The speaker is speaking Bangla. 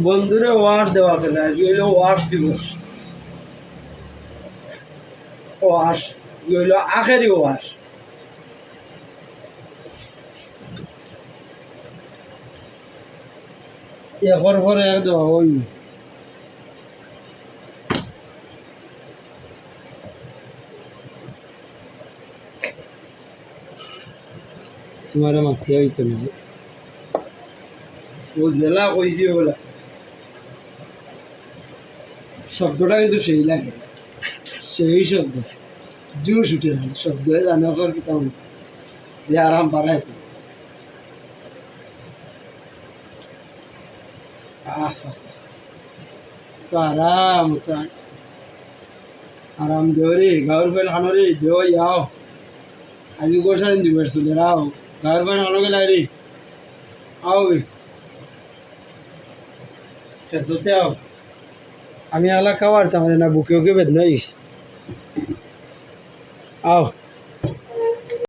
বন্ধুরে ওয়াশ দেওয়া আছে না, আজকে হইলো ওয়াশ দিবস। ওয়াশ হইল আখেরি ওয়াশ। এরপর পরে এক দেওয়া ওই তোমার মাথিয়া হইতো না, ও জেলা কইছি ওগুলা শব্দটা কিন্তু সেই লাগে, সেই শব্দ জুস উঠে যায় শব্দ জানা কর কি তেমন যে আরাম বাড়ায়। আহা তো আরাম, তো আরাম দেও রে গাঁর ফেল খানো রে দেও যাও আজি গোসাইন দিবার চলে রাও গাঁর ফেল খানো গেলা রে আও ফেসতে আও। আমি আলা খাওয়ার তাহলে না বুকে ওকে বেদনা আও।